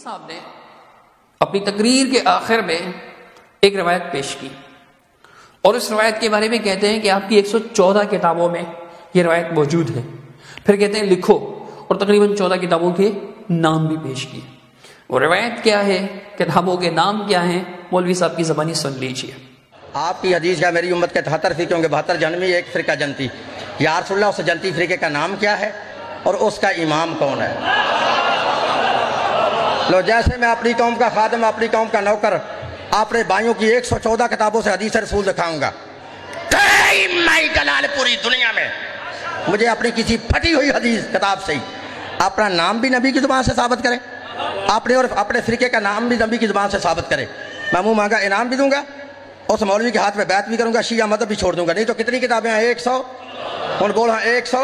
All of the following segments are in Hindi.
साहब ने अपनी तकरीर के आखिर में एक रवायत पेश की और इस रवायत के बारे में कहते हैं कि आपकी 114 किताबों में यह रवायत मौजूद है। फिर कहते हैं लिखो, और तकरीबन 14 किताबों के नाम भी पेश किए। वो रवायत क्या है, किताबों के नाम क्या हैं, मौलवी साहब की ज़बानी सुन लीजिए। आपकी हदीस है मेरी उम्मत के 73 फ़िरके होंगे, 72 जनमी, एक फ़िरका जनती। या रसूलल्लाह, उस जनती फ़िरके का नाम क्या है और उसका इमाम कौन है? लो, जैसे मैं अपनी कौम का खादिम, अपनी कौम का नौकर, अपने भाइयों की 114 किताबों से हदीस रसूल दिखाऊंगा। पूरी दुनिया में मुझे अपनी किसी फटी हुई हदीस किताब से ही अपना नाम भी नबी की जुबान से साबित करें, अपने और अपने फ़िरके का नाम भी नबी की जुबान से साबित करें। मैं मुँह मांगा इनाम भी दूंगा, उस मौलवी के हाथ में बैत भी करूंगा, शिया मदद भी छोड़ दूंगा। नहीं तो कितनी किताबें हैं? 100। कौन बोल? हाँ 100।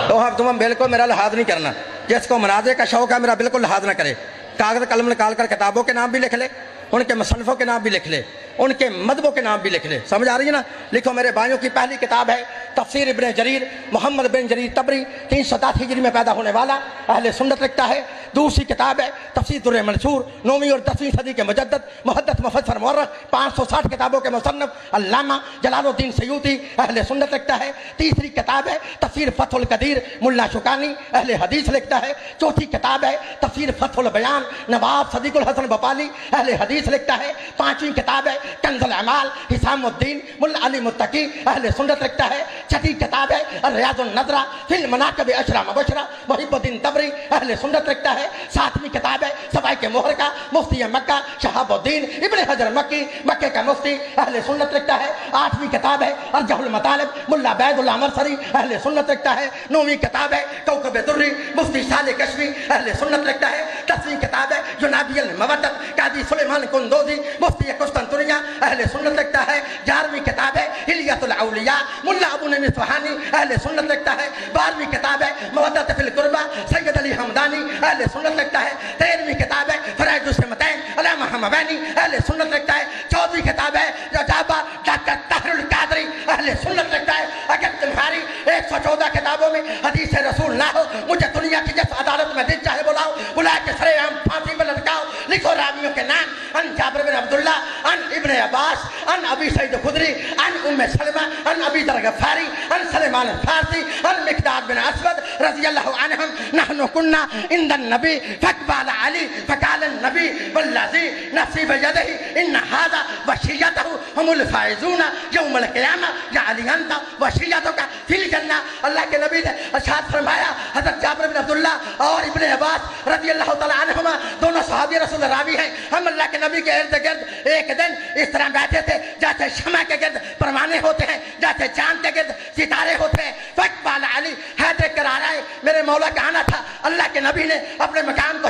तो हाँ, तुम बिल्कुल मेरा लिहाज नहीं करना। जिसको मनाजे का शौक है मेरा बिल्कुल लिहाज ना करे। कागज कलम निकाल कर किताबों के नाम भी लिख ले, उनके मुसन्निफों के नाम भी लिख ले, उनके मदबों के नाम भी लिख ले। समझ आ रही है ना? लिखो, मेरे भाइयों की पहली किताब है तफसीर इब्ने जरीर, मोहम्मद बिन जरीर तबरी, 307 हिजरी में पैदा होने वाला अहले सुन्नत लिखता है। दूसरी किताब है तफसीर दुर्र मंसूर, 9वीं और 10वीं सदी के मुजद्दद मुहद्दिस मुफस्सिर मुअर्रिख, 560 किताबों के मुसन्निफ अल्लामा जलालुद्दीन सयूती अहले सुन्नत लिखता है। तीसरी किताब है तफसीर फतहुल कदीर, मुल्ला शुकानी अहले हदीस लिखता है। चौथी किताब है तफसीर फतहुल बयान, नवाब सदीकुल हसन बपाली अहले हदीस लिखता है। पांचवीं किताब है कंजुल अमाल, हिसामुद्दीन मुल्ला अली मुत्तकी अहले सुन्नत लिखता है। छठी किताब है रियाजुन नज़रा फिल मनाक़िब अशरा मुबशरा, मुहिब्बुद्दीन तबरी अहले सुन्नत लिखता है। सातवीं किताब है सवाइक़ मुहरिक़ा, मुफ्ती मक्का शहाबुद्दीन इब्ने हजर मक्की, मक्के का मुफ्ती अहले सुन्नत लिखता है। आठवीं किताब है अर्जहुल मतालिब, मुल्ला बैदुल्लाह मरसरी अहले सुन्नत लिखता है। नौवीं किताब है कौकब दुर्री, मुफ्ती साले कश्मी अहले सुन्नत लिखता है। 10वीं किताब है जुनाबियल मवद्दत, काजी सुलेमान कुंदोजी मुफ्ती कुस्तंतुनिया अहले सुन्नत लिखता है। 11वीं किताब है हिलियतुल औलिया, मुल्ला अबू नईम इस्फहानी अहले सुन्नत लिखता है। 12वीं किताब है मवद्दत फिल कुर्बा, सैयद अली हमदानी अहले सुन्नत लिखता है। 13वीं किताब है फराइजुस समतैन, अल्लामा हमवानी अहले सुन्नत लिखता है। 14वीं किताब है रजाबा डॉक्टर ताहिरुल कादरी अहले सुन्नत लिखता है। अगर तुम्हारी 114 किताबों में हदीस रसूल ना हो, मुझे दुनिया की जिस अदालत में दिल चाहे बुलाओ, बुला के सरेआम फांसी पर लटकाओ। लिखो रावियों के नाम, अन जाबिर बिन अब्दुल्लाह, अन इब्ने अब्बास, अन अबी सईद खुदरी, अन उम्मे सलमा, अन अबी दर गफ्फारी, अन सलेमान फारसी, अन मिकदाद बिन असवद रज़ियल्लाहु अन्हुम, नहनु कुन्ना इंदन नबी फकबाल अली फकाल नबी वल्लज़ी नफ़्सी बियदिही इन हाज़ा वशियतहु हुमुल फाइज़ूना यौमल क़ियामा या अली अंता वशियतुका फिल जन्नह। अल्लाह के नबी ने इरशाद फरमाया, हज़रत जाबिर बिन अब्दुल्लाह और इब्ने अब्बास रज़ियल्लाहु तआला अन्हुमा दोनों सहाबी रसूल रावी हैं। हम अल्लाह के नबी के इर्द गिर्द एक दिन इस तरह बैठे थे जैसे शमा के गिर्द परवाने होते हैं, जैसे चांद के गिर्द सितारे होते हैं। फकबाल अली हैदर करा रहा है, मेरे मौला का आना था। अल्लाह के नबी ने अपने मकाम को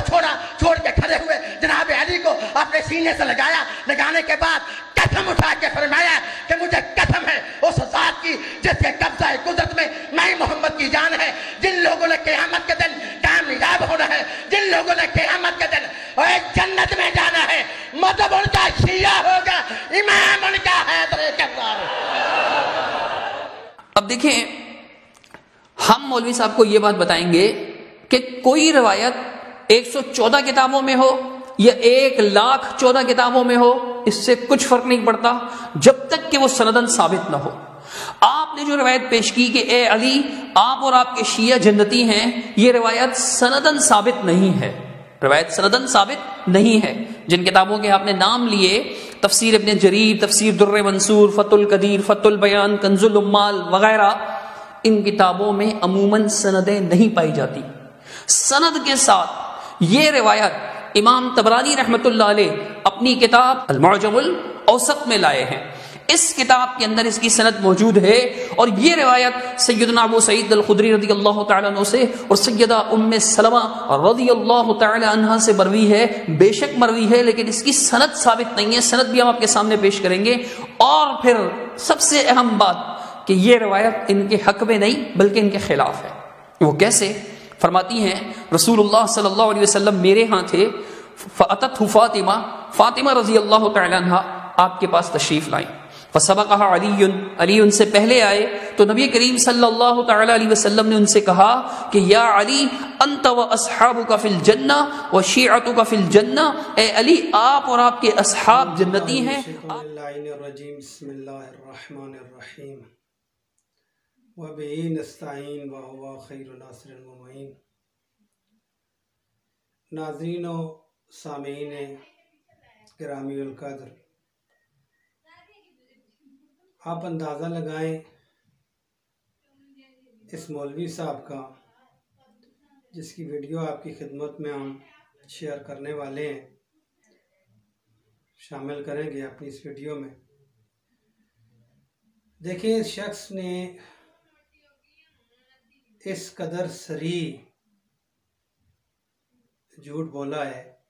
छोड़ के खड़े हुए जनाब अली को अपने सीने से लगाया। लगाने के बाद कसम उठा के फरमाया कि मुझे कसम है उस जात की जिसके कब्जा कुदरत में मैं मोहम्मद की जान है। जिन लोगों ने क़यामत के दिन कामयाब होना है, जिन लोगों ने क़यामत के दिन जन्नत में जाना है, मतलब उनका शिया होगा, इमाम उनका हैदर कररार। अब देखें, हम मौलवी साहब को यह बात बताएंगे कि कोई रवायत 114 किताबों में हो या 1,14 किताबों में हो, इससे कुछ फर्क नहीं पड़ता जब तक कि वो सनदन साबित ना हो। आपने जो रवायत पेश की कि ए अली आप और आपके शिया जन्नती हैं, ये रवायत सनदन साबित नहीं है। रवायत सनदन साबित नहीं है। जिन किताबों के आपने नाम लिए, तफसीर इब्ने जरीर, तफसीर दुर्र मंसूर, फतहुल कदीर, फतहुल बयान, कंजुल उम्माल वगैरह, इन किताबों में अमूमन सनदें नहीं पाई जाती। सनद के साथ ये रिवायत इमाम तबरानी रहमतुल्लाह अलैह अपनी किताब अल-मुअजमुल औसत में लाए हैं। इस किताब के अंदर इसकी सनद मौजूद है और ये रिवायत सैयदना अबू सईद अल-खुदरी रज़ियल्लाहु तआला अन्हु से और सैयदा उम्मे सलमा रज़ियल्लाहु तआला अन्हा से मरवी है। बेशक मरवी है, लेकिन इसकी सनद साबित नहीं है। सनद भी हम आपके सामने पेश करेंगे। और फिर सबसे अहम बात कि ये रिवायत इनके हक में नहीं बल्कि इनके खिलाफ है। वो कैसे? फरमाती हैं रसूलुल्लाह सल्लल्लाहु अलैहि वसल्लम मेरे यहाँ थे, फ़अततहु फ़ातिमा, फ़ातिमा रज़ियल्लाहु तआला अन्हा आपके पास तशरीफ लाई। फसबक़हा अली उनसे पहले आए तो नबी करीम सल्लल्लाहु तआला अलैहि वसल्लम ने उनसे कहा कि या अली अंत व अस्हाबुका फिल जन्ना व शिअतुका फिल जन्ना, ए अली आप और आपके अस्हाब जन्नती हैं। बिस्मिल्लाहिर्रहमानिर्रहीम व बिही नस्तईन व हुवा खैरुन नासिरिन व मुईन। नाज़रीन व सामीईन गिरामीउल क़द्र, आप अंदाज़ा लगाएं इस मौलवी साहब का जिसकी वीडियो आपकी खिदमत में हम शेयर करने वाले हैं, शामिल करेंगे अपनी इस वीडियो में। देखिए, इस शख्स ने इस कदर सरी झूठ बोला है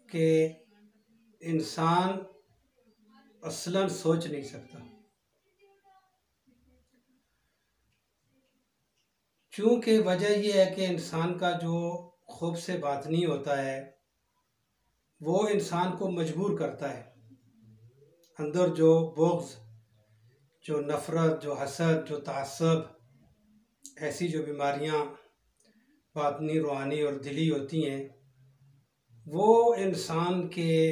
कि इंसान असलन सोच नहीं सकता। चूँकि वजह यह है कि इंसान का जो खूब से बातनी होता है वो इंसान को मजबूर करता है। अंदर जो बुग़्ज़, जो नफ़रत, जो हसद, जो तासब, ऐसी जो बीमारियां बातनी, रूहानी और दिली होती हैं, वो इंसान के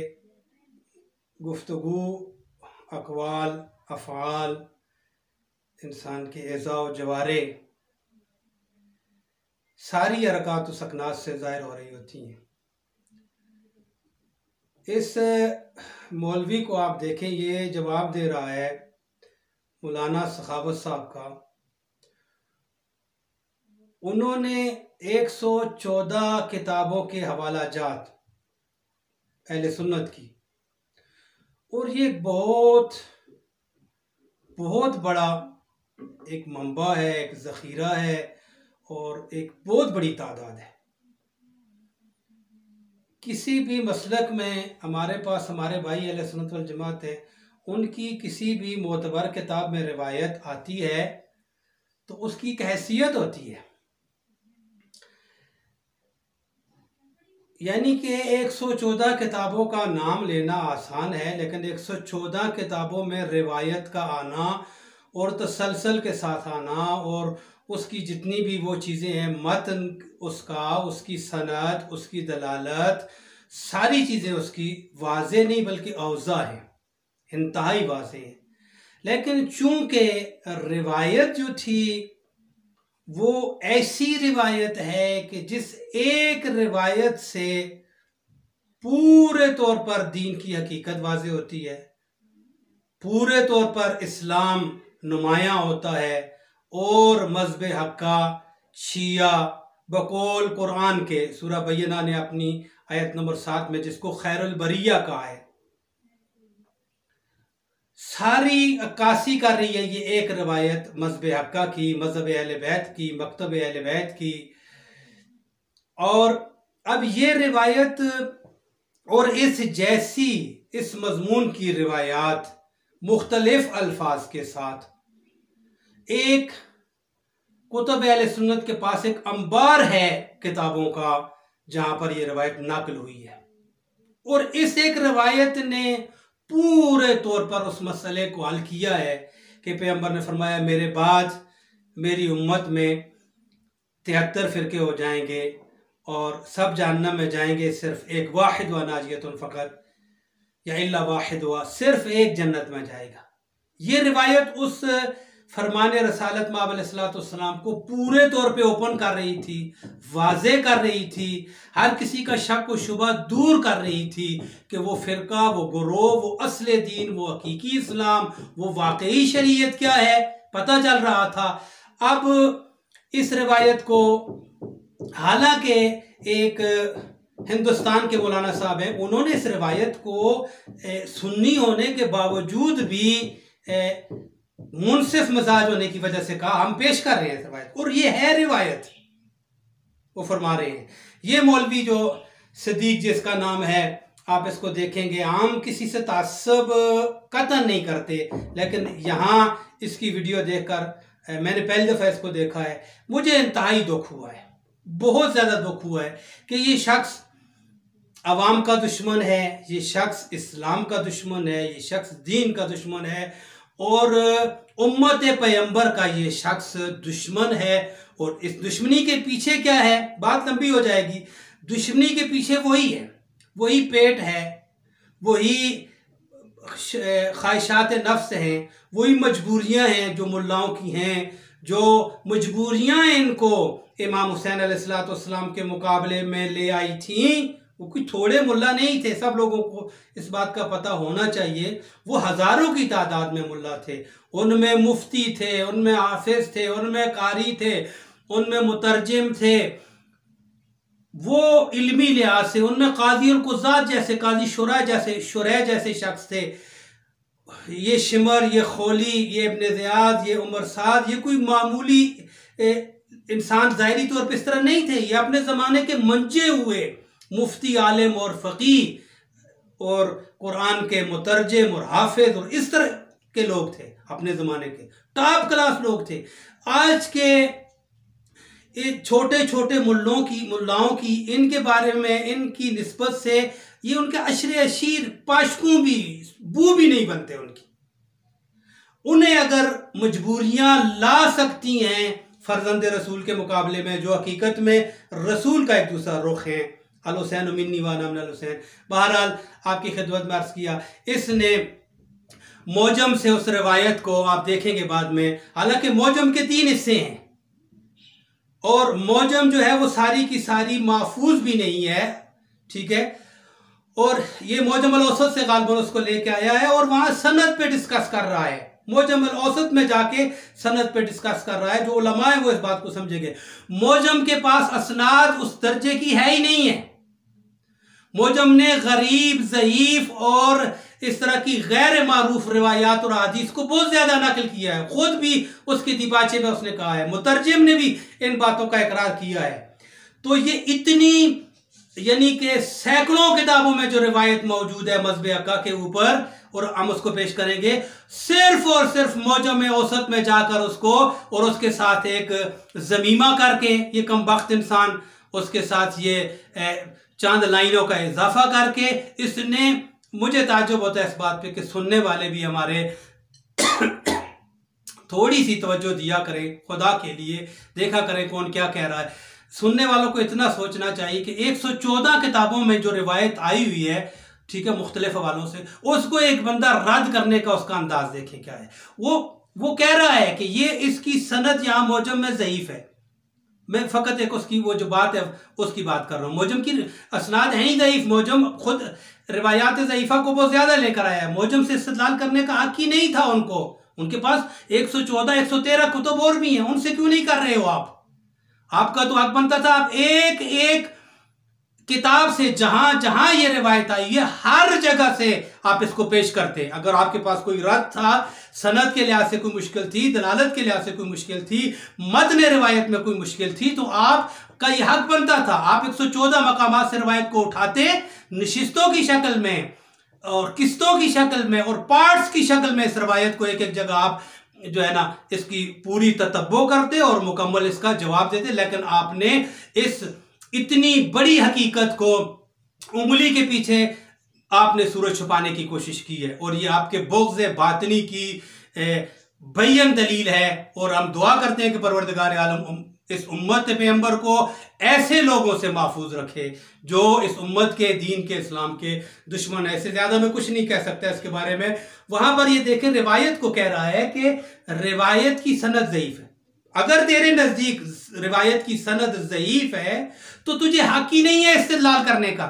गुफ्तगू, अक़वाल, अफ़आल, इंसान के एज़ा व जवारे, सारी हरकात व सकनात से ज़ाहिर हो रही होती हैं। इस मौलवी को आप देखें, ये जवाब दे रहा है मौलाना सखावत साहब का। उन्होंने 114 किताबों के हवाला जात अहले सुन्नत की, और ये बहुत बड़ा एक मंबा है, एक ज़ख़ीरा है और एक बहुत बड़ी तादाद है। किसी भी मसलक में हमारे पास हमारे भाई अहले सुन्नत वल जमात है, उनकी किसी भी मोतबर किताब में रिवायत आती है तो उसकी एक हैसियत होती है। यानी कि 114 किताबों का नाम लेना आसान है, लेकिन 114 किताबों में रिवायत का आना और तसलसल के साथ आना और उसकी जितनी भी वो चीज़ें हैं, मतन उसका, उसकी सनद, उसकी दलालत, सारी चीज़ें उसकी वाज़े नहीं बल्कि औज़ा है, इंतहाई वाज़े है। लेकिन चूँकि रिवायत जो थी वो ऐसी रिवायत है कि जिस एक रिवायत से पूरे तौर पर दीन की हकीकत वाज़े होती है, पूरे तौर पर इस्लाम नुमायाँ होता है और मज़हब हक्का शिया बकौल कुरान के सूरह बय्यना ने अपनी आयत नंबर 7 में जिसको खैरुल बरिया कहा है, सारी अक्कासी कर रही है ये एक रिवायत मज़हब हक्का की, मज़हब अहले बैत की, मकतब अहले बैत की। और अब ये रिवायत और इस जैसी इस मज़मून की रिवायात मुख्तलिफ अल्फाज के साथ एक कुतुब अहले सुन्नत के पास एक अंबार है किताबों का जहां पर यह रिवायत नकल हुई है, और इस एक रिवायत ने पूरे तौर पर उस मसले को हल किया है कि पैगंबर ने फरमाया मेरे बाद मेरी उम्मत में 73 फ़िरके हो जाएंगे और सब जहन्नम में जाएंगे, सिर्फ एक वाहिद व नाजियतुन फ़क़त या इल्ला वाहिद व, सिर्फ एक जन्नत में जाएगा। ये रिवायत उस फरमान रसालत माब अलैहिस्सलाम को पूरे तौर पे ओपन कर रही थी, वाज़े कर रही थी, हर किसी का शक व शुबा दूर कर रही थी कि वो फ़िरका, वो गुरोह, वो असले दीन, वो हकीकी इस्लाम, वो वाकई शरीयत क्या है पता चल रहा था। अब इस रिवायत को हालांकि एक हिंदुस्तान के मौलाना साहब हैं, उन्होंने इस रिवायत को सुन्नी होने के बावजूद भी मुनसिफ मजाज होने की वजह से कहा हम पेश कर रहे हैं रिवायत, और ये है रिवायत। वो फरमा रहे हैं, ये मौलवी जो सदीक जिसका नाम है, आप इसको देखेंगे, आम किसी से तासब कतन नहीं करते, लेकिन यहाँ इसकी वीडियो देखकर मैंने पहली दफ़ा इसको देखा है, मुझे इंतहाई दुख हुआ है, बहुत ज़्यादा दुख हुआ है कि ये शख्स अवाम का दुश्मन है, ये शख्स इस्लाम का दुश्मन है, ये शख्स दीन का दुश्मन है और उम्मत पैगंबर का ये शख्स दुश्मन है। और इस दुश्मनी के पीछे क्या है, बात लंबी हो जाएगी। दुश्मनी के पीछे वही है, वही पेट है, वही ख्वाहिशात नफ्स हैं, वही मजबूरियां हैं जो मुल्लाओं की हैं, जो मजबूरियां इनको इमाम हुसैन अलैहिस्सलाम के मुकाबले में ले आई थी। वो कोई थोड़े मुल्ला नहीं थे, सब लोगों को इस बात का पता होना चाहिए। वो हज़ारों की तादाद में मुल्ला थे, उनमें मुफ्ती थे, उनमें हाफिज थे, उनमें कारी थे, उनमें मुतरजिम थे। वो इल्मी लिहाज से उनमें काजी और कुज़ात जैसे, काजी शुरैह जैसे शख्स थे। ये शिमर, ये खोली, ये इब्न ज़ियाद, ये उमर साद, ये कोई मामूली इंसान ज़ाहिरी तौर पर इस तरह नहीं थे। ये अपने ज़माने के मंजे हुए मुफ्ती, आलिम और फ़कीह और कुरान के मुतरजिम और हाफिज और इस तरह के लोग थे, अपने ज़माने के टॉप क्लास लोग थे। आज के छोटे छोटे मुल्लाओं की इनके बारे में, इनकी निस्बत से ये उनके अशरे अशीर पाशकों भी बू भी नहीं बनते उनकी। उन्हें अगर मजबूरियां ला सकती हैं फर्जंद रसूल के मुकाबले में, जो हकीकत में रसूल का एक दूसरा रुख है, अल हुसैन मिन्नी व अना मिनल हुसैन। बहरहाल आपकी खिदमत में अर्ज किया, इसने मौजम से उस रवायत को आप देखेंगे बाद में। हालांकि मौजम के 3 हिस्से हैं और मौजम जो है वो सारी की सारी महफूज भी नहीं है, ठीक है। और ये मौजम अल औसत से गालिबन उसको लेके आया है और वहां सनद पे डिस्कस कर रहा है। मौजम अल औसत में जाके सनद पे डिस्कस कर रहा है। जो उलमा है वो इस बात को समझेंगे। मौजम के पास असनाद उस दर्जे की है ही नहीं है। मौजम ने गरीब, ज़ईफ और इस तरह की गैर मारूफ रिवायात और हदीस को बहुत ज्यादा नकल किया है। खुद भी उसके दिबाचे में उसने कहा है, मुतरजिम ने भी इन बातों का इकरार किया है। तो ये इतनी यानी कि सैकड़ों किताबों में जो रिवायत मौजूद है मज़हब हक्का के ऊपर, और हम उसको पेश करेंगे सिर्फ और सिर्फ मौजम औसत में जाकर उसको और उसके साथ एक जमीमा करके, ये कमबख्त इंसान उसके साथ ये चंद लाइनों का इजाफा करके, इसने, मुझे ताज्जुब होता है इस बात पे कि सुनने वाले भी हमारे थोड़ी सी तवज्जो दिया करें, खुदा के लिए देखा करें कौन क्या कह रहा है। सुनने वालों को इतना सोचना चाहिए कि 114 किताबों में जो रिवायत आई हुई है, ठीक है, मुख्तलिफ हवालों से, उसको एक बंदा रद्द करने का उसका अंदाज देखें क्या है। वो कह रहा है कि ये इसकी सनद यहाँ मौजम में ज़ईफ है। मैं फ़कत एक उसकी वो जो बात है उसकी बात कर रहा हूँ। मौजम की असनाद है ही ज़ईफ। मौजम खुद रिवायात ज़ईफ़ा को बहुत ज़्यादा लेकर आया है। मौजम से इस्तेदलाल करने का हक ही नहीं था उनको। उनके पास 114, 113 कुतुब और भी हैं, उनसे क्यों नहीं कर रहे हो आप? आपका तो हक बनता था आप एक एक किताब से जहां जहां ये रिवायत आई है हर जगह से आप इसको पेश करते। अगर आपके पास कोई रद्द था, सनद के लिहाज से कोई मुश्किल थी, दलालत के लिहाज से कोई मुश्किल थी, मतन रिवायत में कोई मुश्किल थी, तो आपका ये हक बनता था आप 114 मकामात से रिवायत को उठाते, नशिस्तों की शक्ल में और किस्तों की शक्ल में और पार्ट्स की शक्ल में इस रिवायत को एक एक जगह आप जो है ना इसकी पूरी ततब्बो करते और मुकम्मल इसका जवाब देते। लेकिन आपने इस इतनी बड़ी हकीकत को उंगली के पीछे आपने सूरज छुपाने की कोशिश की है, और ये आपके बुग़्ज़ बातिनी की बय्यन दलील है। और हम दुआ करते हैं कि परवरदिगार आलम इस उम्मत पैगंबर को ऐसे लोगों से महफूज रखे जो इस उम्मत के, दीन के, इस्लाम के दुश्मन है। इससे ज्यादा मैं कुछ नहीं कह सकता इसके बारे में। वहां पर ये देखें, रिवायत को कह रहा है कि रिवायत की सनद ज़ईफ है। अगर तेरे नजदीक रिवायत की सनद ज़ईफ है तो तुझे हक ही नहीं है इस्तेदलाल करने का।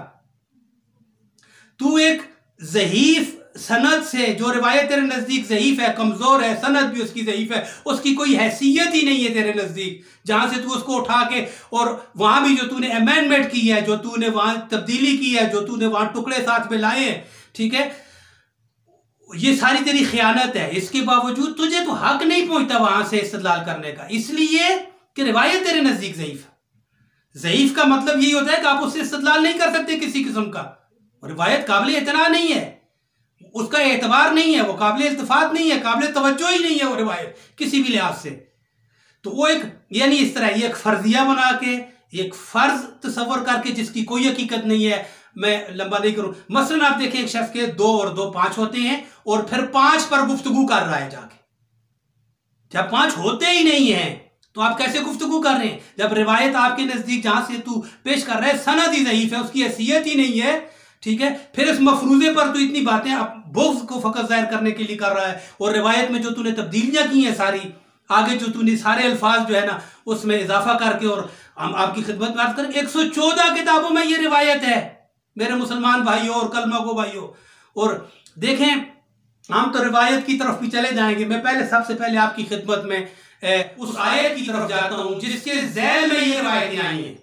तू एक ज़ईफ सनद से, जो रिवायत तेरे नजदीक ज़ईफ है, कमजोर है, सनद भी उसकी ज़ईफ है, उसकी कोई हैसियत ही नहीं है तेरे नजदीक, जहां से तू उसको उठा के, और वहां भी जो तूने अमेंडमेंट की है, जो तूने वहां तब्दीली की है, जो तूने वहां टुकड़े साथ में लाए हैं, ठीक है, ये सारी तेरी खयानत है। इसके बावजूद तुझे तो हक नहीं पहुंचता वहां से इस्तेदलाल करने का, इसलिए कि रिवायत तेरे नजदीक ज़ईफ है। ज़ईफ का मतलब यही होता है कि आप उससे इस्तेदलाल नहीं कर सकते किसी किस्म का। रिवायत काबिल इतना नहीं है, उसका एतबार नहीं है, वो काबिल इल्तिफात नहीं है, काबिल तवज्जो ही नहीं है वो रिवायत किसी भी लिहाज से। तो वो एक यानी इस तरह एक फर्जिया बना के, एक फर्ज तस्वर करके जिसकी कोई हकीकत नहीं है, मैं लंबा नहीं करूं। मसलन आप देखें, एक शख्स के 2 और 2 5 होते हैं और फिर 5 पर गुफ्तगू कर रहा है जाके। जब 5 होते ही नहीं है तो आप कैसे गुफ्तगू कर रहे हैं? जब रिवायत आपके नजदीक जहां से तू पेश कर रहा है सनद ही ज़ईफ है, उसकी हैसियत ही नहीं है, ठीक है, फिर इस मफरूजे पर तो इतनी बातें बुग़्ज़ को फकत जाहिर करने के लिए कर रहा है, और रिवायत में जो तूने तब्दीलियां की हैं सारी, आगे जो तूने सारे अल्फाज जो है ना उसमें इजाफा करके, और हम आपकी खिदमत में अर्ज करें 114 किताबों में ये रिवायत है मेरे मुसलमान भाइयों और कलमा को भाइयों। और देखें, हम तो रिवायत की तरफ भी चले जाएंगे। मैं पहले सबसे पहले आपकी खिदमत में उस आयत की तरफ जाता हूं जिसके ज़ैल में ये रिवायतें आई हैं।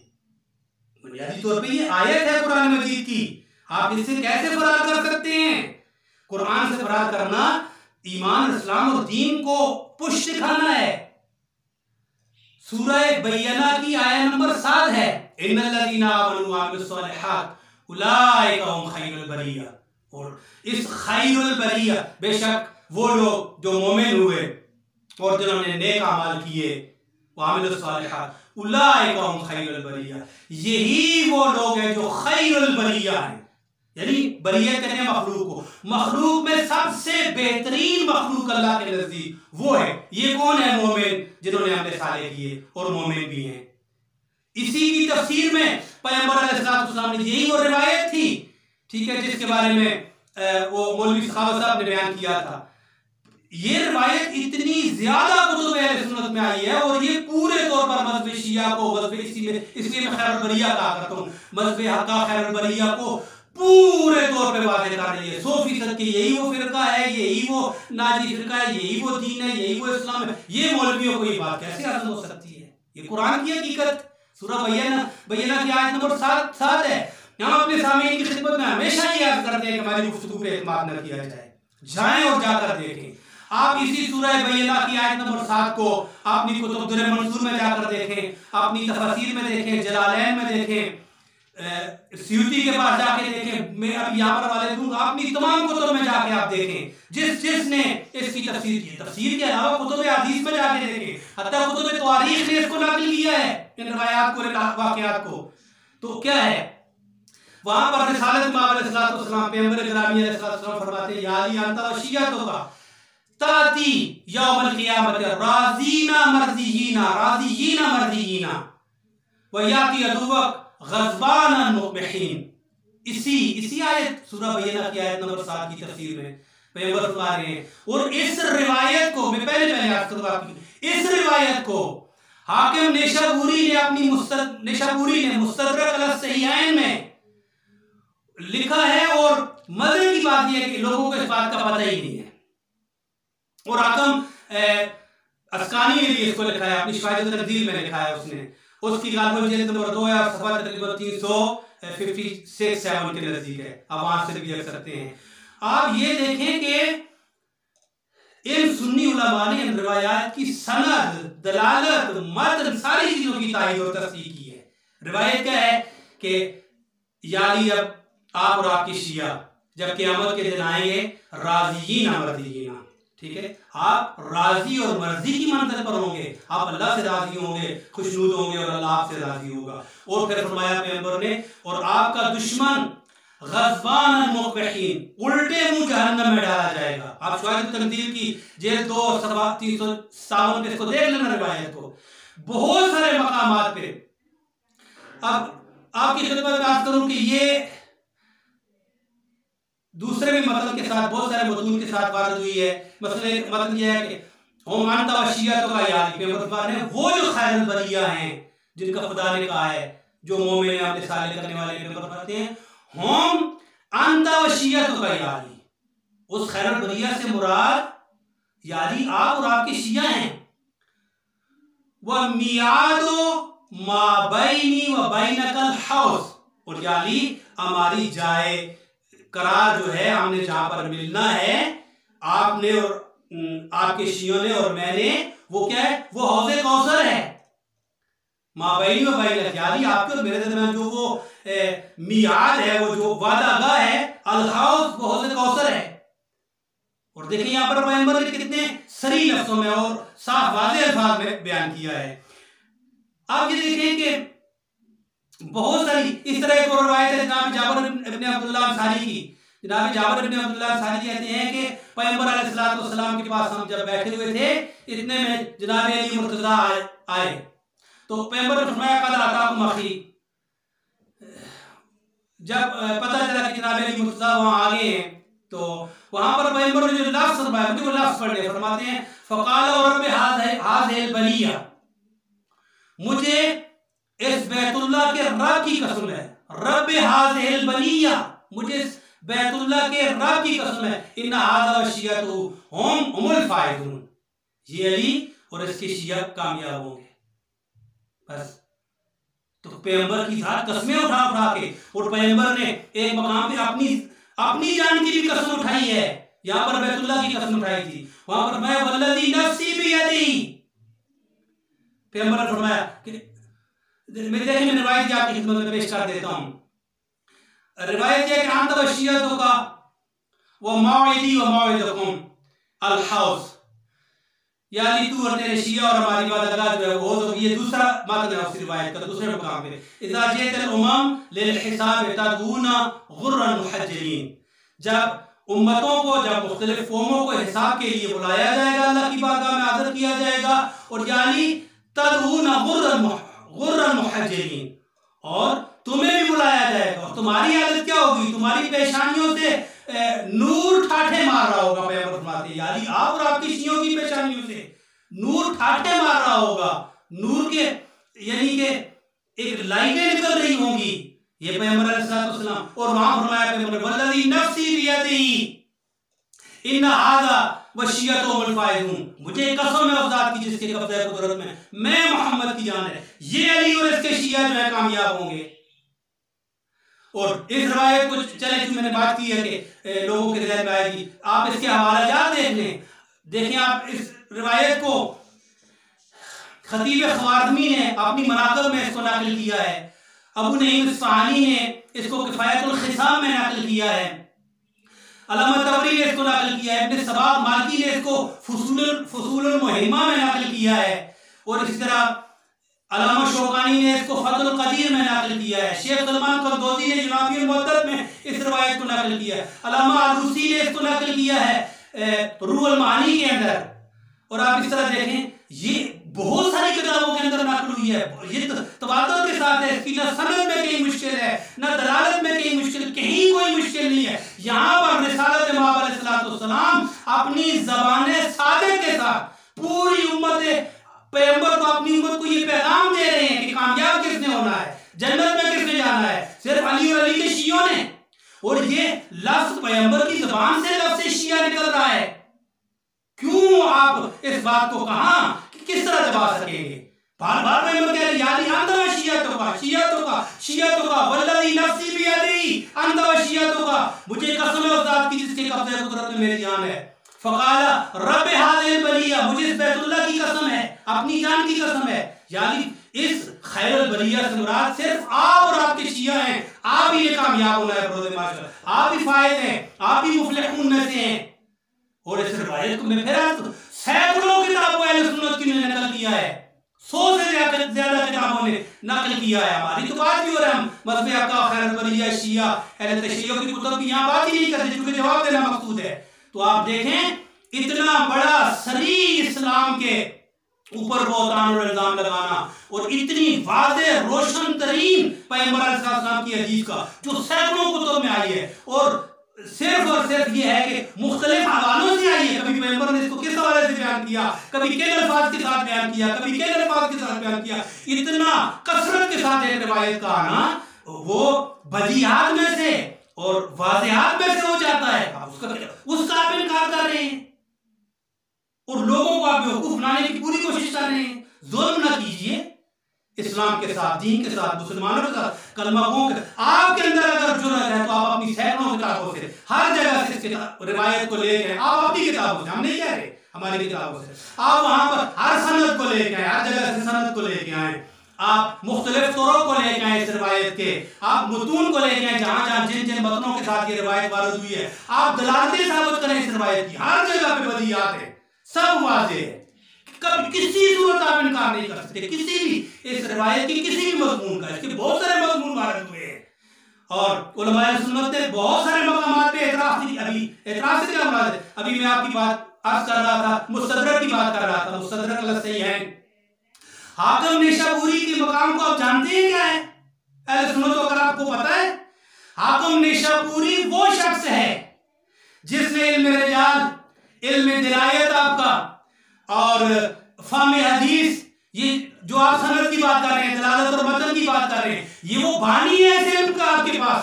बुनियादी तौर पे ये आयत है कुरान मजीद की, आप इससे कैसे फरार कर सकते हैं? कुरान से फरार करना ईमान, इस्लाम और दीन को पुष्ट दिखाना है। सूरह बय्यना की आयत नंबर 7 है, इन्नल्लज़ीना आमनू व अमिलुस्सॉलिहात उलाइका हुम खैरुल बरिया। और इस खैरुल बरिया, बेशक वो लोग जो मोमिन हुए और जिन्होंने नेक अमाल किए, व अमिलुस्सॉलिहात उलाइका हुम खैरुल बरिया, यही वो लोग हैं जो खैरुल बरिया हैं। यानी बरिया कहते हैं मखलूक को, मखलूक में सबसे बेहतरीन मखलूक अल्लाह के नजदीक वो है। ये कौन है? मोमिन, जिन्होंने अमल साले किए और मोमिन भी हैं। इसी की तफसीर में पैगंबर अलैहिस्सलाम ने, यही वो रिवायत थी, ठीक है, जिसके बारे में वो मौलवी सखावत साहब ने बयान किया था। ये रिवायत इतनी ज्यादा कुतुब अहले सुन्नत में आई है और ये पूरे तौर पर मज़हब शिया को, इसलिए मैं खैरुल बरिया कहा करता हूँ, मज़हब हक़ा खैरुल बरिया को पूरे तौर पे वाज़ेह कर रही है। 100% की यही वो फिरका है, यही वो नाजी फिरका है, यही वो दीन है, यही वो इस्लाम है। ये मौलवियों को ये बात कैसे हासिल हो सकती है? ये कुरान की हकीकत, सूरह बय्यना की आयत नंबर 7 है। हम अपने सामने की खिदमत में हमेशा ये अर्ज करते हैं कि हमारी गुफ्तगू पे एतमाद न किया जाए, जाएं और जाकर देखें। आप इसी सूरह बय्यना की आयत नंबर 7 को अपनी कुतुब दुर्र मंसूर में जाकर देखें, अपनी तफसीर में देखें, जलालैन में देखें, स्यूती के पास जाके देखें, मैं अब यहाँ पर वाले दूंगा, अपनी तमाम कुतुब में जाके आप देखें जिसने इसकी तफसीर की। तफसीर के अलावा कुतुब हदीस में जाके देखें, हत्ता कुतुब तारीख ने इसको नकल किया है, इन रवायात को, वाक़यात को। तो क्या है वहां पर? रिसालत में अलैहिस्सलाम पैगंबर गिरामी अलैहिस्सलाम फरमाते हैं, या अली अंता व शिय्अतुका ताती यौमल क़ियामत राज़ीना मर्ज़ीना व याती अदुवक ग़ज़बानन मुक़बिहीन। इसी आयत सूरह बय्यना की आयत नंबर 7 की तफसीर में पैगंबर फरमा रहे हैं। और इस रिवायत को मैं पहले याद करूंगा आपकी, इस रिवायत को हाकिम नेशाबूरी ने अपनी मुस्तदरक अला सहीहैन में लिखा है। और मजे की बात यह है कि लोगों को इस बात का पता ही नहीं है। और हाकिम अस्कानी ने भी इसको लिखा है, अपनी शवाहिद तंजील में लिखा है उसने। उसकी गालबन जिल्द नंबर 2 है और सफा तकरीबन 356-7 के नजदीक है, आप वहां से भी देख सकते हैं। आप ये देखें कि इन सुन्नी उलमा ने इन रिवायात की सनद, दलालत, मतन सारी चीजों की तारीफ और तस्दीक की है। रिवायत क्या है कि यानी अब आप और आपकी शिया जब क़यामत के दिन आएंगे राज़ीना मर्ज़ीना, ठीक है, आप राजी और मर्जी की मंजिल पर होंगे, आप अल्लाह से राजी होंगे, खुशनूद होंगे और अल्लाह आपसे राजी होगा। और फिर फरमाया पैगंबर ने, और आपका दुश्मन ग़ज़बानन मुक़बिहीन, उल्टे मुंह जहन्नम में डाला जाएगा। आप शवाहिद तंजील की जेल 2 सफा 357 पे इसको देख लेना रिवायत को, बहुत सारे मकामात पे। अब आपकी खिदमत में अर्ज़ करूं कि ये दूसरे भी मतलब के साथ, बहुत सारे मतून के साथ वारद हुई है। मतलब यह है कि हम अंता व शिय्अतुका यानी पैगंबर ने वो जो खैरुल बरिया हैं जिनका खुदा ने कहा है, जो मोमिन अमल साले करने वाले पैगंबर कहते हैं, हम अंता व शिय्अतुका यानी, उस खैरुल बरिया से मुराद यानी आप और आपके शिया हैं। वह मियादो मा बैनी व बैनकल हौस, और यानी हमारी जाए करार जो है, हमने जहां पर मिलना है, आपने और आपके शियों ने और मैंने, वो क्या है? वो हौज़े कौसर है। माबैनी व बैनक, यानी आपके और मेरे दरमियान जो वो मियाद है, वो जो वादागाह है, अल हौज़, वो हौज़े कौसर है। और देखिए यहां पर पैगंबर ने कितने सही लफ्ज़ों में और साफ वाज़ेह अल्फाज में बयान किया है। आप ये देखें कि बहुत सारी इस तरह एक और रवायत है जनाब जाबिर इब्न अब्दुल्लाह अंसारी की। जनाब जाबिर इब्न अब्दुल्लाह अंसारी कहते हैं कि पैगंबर अलैहिस्सलातु वस्सलाम के पास हम जब बैठे हुए थे, इतने में जनाब अली मुर्तजा आए, तो पैगंबर ने फरमाया कल आताकुम अखी। जब पता चला कि जनाब अली मुर्तजा वहां आ गए हैं, तो वहां पर पैगंबर ने जो लफ्ज़ फरमाया, मुझे वो लफ्ज़ पढ़ने फरमाते हैं, फ़क़ाल रब्बि हाज़िहिल बलिया, मुझे इस बैतुल्लाह के रब की कसम है, रब्बि हाज़िहिल बलिया, मुझे इस बैतुल्लाह के रब की कसम है, इन्ना हाज़ा व शियतु हुमुल फाइज़ून, ये अली और इसके शिया कामयाब होंगे। बस तो पैगंबर की जात कस्में उठा उठा के, और पैगंबर ने एक मकाम पे अपनी जान की भी कसम उठाई है। यहाँ पर बैतुल्लाह की कसम उठाई थी, वहां पर मैं वल्लज़ी नफ्सी बियदी, पैगंबर ने फरमाया कि देखिए मैं रिवायत आपकी खिदमत में पेश कर देता हूं। रिवायत है कि अंत वशियतु का व मौइदी व मौइदकुम अल हौज़, यानी तू और तेरे शिया और हमारी इबादतगाह जो है वो, तो ये दूसरा मतन है उस रिवायत का, दूसरे मकाम पे इज़ा जअतल उमम लिल हिसाब तदूना गुर्रन मुहज्जलीन, जब उम्मतों को, जब मुख्तलिफ कौमों को हिसाब के लिए बुलाया जाएगा, अल्लाह की बारगाह में हाजिर किया जाएगा, और यानी तदऊना गुर्रन मुहज्जलीन, और तुम्हें भी बुलाया जाएगा, और तुम्हारी हालत क्या होगी, तुम्हारी पेशानियों से नूर ठाठे मार रहा होगा। पैगंबर फरमाते हैं यानी आप और आपकी शियों की पेशानियों से नूर ठाठे मार रहा होगा, नूर के यानी के एक लाइटें निकल रही होंगी, ये पैगंबर अलैहिस्सलातु वस्सलाम। और वहां फरमाया पैगंबर वल्लज़ी नफ्सी बियदी इन्ना हाज़ा व शियतु हुमुल फाइज़ून, मुझे कसम है उस जात की जिसके कब्ज़े कुदरत में मैं मोहम्मद की जान है, ये अली और इसके शिया जो है कामयाब होंगे। और इस रवायत को चले कि मैंने बात की है कि लोगों के ज़हन में आएगी, आप इसके हवाले जात देख लें, देखें आप इस रवायत को खतीब ख़वारिज़मी ने अपनी मनाक़िब में इसको नक़ल किया है, अबू नईम इस्फ़हानी ने इसको किफ़ायतुल ख़िसाम में नक़ल किया है, अल्लामा तबरी ने इसको नक़ल किया है, इब्न सबाक़ मालकी ने इसको फ़ुसूलुल मुहिम्मा में नक़ल किया है, और इसी तरह अल्लामा शौकानी ने इसको फ़थुल क़दीर में नक़ल किया है, शेख सलमान क़रदोज़ी ने जनाबियुल मुअद्दद में इस रवायत को नक़ल किया है, अल्लामा आलूसी ने इसको नक़ल किया है रूहुल मानी के अंदर। और आप इस तरह देखें, ये बहुत सारी किताबों के अंदर नक़ल हुई है, ये तवातुर के साथ है, इसकी न सनद में कहीं मुश्किल है, न दलालत में कहीं मुश्किल, कहीं कोई मुश्किल नहीं है। यहाँ पर रिसालत इमाम अलैहिस्सलातु वस्सलाम अपनी ज़बान सादिक़ के साथ पूरी उम्मत पैगंबर को, अपनी उम्मत को ये पैगाम दे रहे हैं कि कामयाब किसने होना है, जन्नत में किसने जाना है, सिर्फ अली और अली के शियों ने। और ये लफ्ज़ पैगंबर की ज़बान से लफ्ज़ शिया निकल रहा है, क्यों आप इस बात को कहा कि किस तरह दबा सकेंगे? बार बार पैगंबर कह रहे यानी अंदर शियतों का वल्लज़ी नफ्सी बियदी अंदर शियतों का, मुझे कसम है उस जात की जिसके कब्ज़े कुदरत में मेरी जान है। फ़क़ाला रब्बि हाज़िहिल बलिया, मुझे इस बैतुल्लाह की कसम है, अपनी जान की कसम है, यानी इस खैरुल बलिया से मुराद सिर्फ आप और आपके शिया हैं, आप ही कामयाब होना है बरोज़े माशर, आप ही फायद हैं, आप ही मुफ़लिहून में से हैं। और इस रिवायत को मैं फिर सैकड़ों किताबों अहले सुन्नत की मैंने नकल किया है, 100 से ज्यादा किताबों ने नकल किया है। हमारी तो बात भी हो रहा है, हम मज़हब हक़ खैरुल बलिया शिया अहले तशय्युअ की कुतुब की यहाँ बात ही नहीं करते, क्योंकि जवाब देना मकसूद है। तो आप देखें इतना बड़ा सरी इस्लाम के ऊपर बहतान और इल्जाम लगाना, और इतनी वाज़ेह रोशन तरीन पैगंबर अलैहिस्सलाम की हदीस का जो सैकड़ों कुतुब में आई है, और सिर्फ ये है कि मुख्तलिफ हवालों से आई है, कभी पैगंबर ने इसको किस हवाले से बयान किया, कभी किन अल्फाज के साथ बयान किया, कभी किन अल्फाज के साथ बयान किया, इतना कसरत के साथ एक रिवायत का आना वो बदियात में से और वाज़ेहात में से हो जाता है, उसका आप इनकार कर रहे हैं और लोगों को आप बेवकूफ बनाने की पूरी कोशिश कर रहे हैं। जुल्म ना कीजिए इस्लाम के साथ, दीन के साथ, मुसलमानों के साथ, कलमा गो के। आपके अंदर अगर जुर्रत है तो आप अपनी सैकड़ों किताबों से, हर जगह से इस रिवायत को लेके आए, आप अपनी किताबों से, हम नहीं कह रहे, हमारी किताबों से आप वहां पर हर सनद को लेके आए, हर जगह से सनद को लेके आए, आप मुख्तलिफ तौरों को लेके आए इस रिवायत के, आप मुतून को लेके आए, जहां जहां जिन जिन मतनों के साथ ये रिवायत वारद हुई है, आप दलालतें साबित करें इस रिवायत की। हर जगह पे बदियात है, सब वाज़ेह है, कभी किसी सूरत आप इनकार नहीं कर सकते किसी भी इस रिवायत की किसी भी मजमून का। इसके बहुत सारे मजमून वारद हुए हैं और उलमाए सुन्नत ने बहुत सारे मकामात पे एतराज की। अभी एतराज से क्या मुराद है? अभी मैं आपकी बात अर्ज कर रहा था, मुस्तदरक की बात कर रहा था, मुस्तदरक अल सहीहैन। हाकिम निशापुरी के मकाम को आप जानते हैं क्या है? अहले सुन्नत तो अगर आपको पता है, हाकिम निशापुरी वो शख्स है जिसने इल्म रिजाल, इल्म दिलायत आपका और फाहम हदीस, ये जो आप सनद की बात कर रहे हैं, दलालत और मतन की बात कर रहे हैं, ये वो बानी है ऐसे इल्म का आपके पास,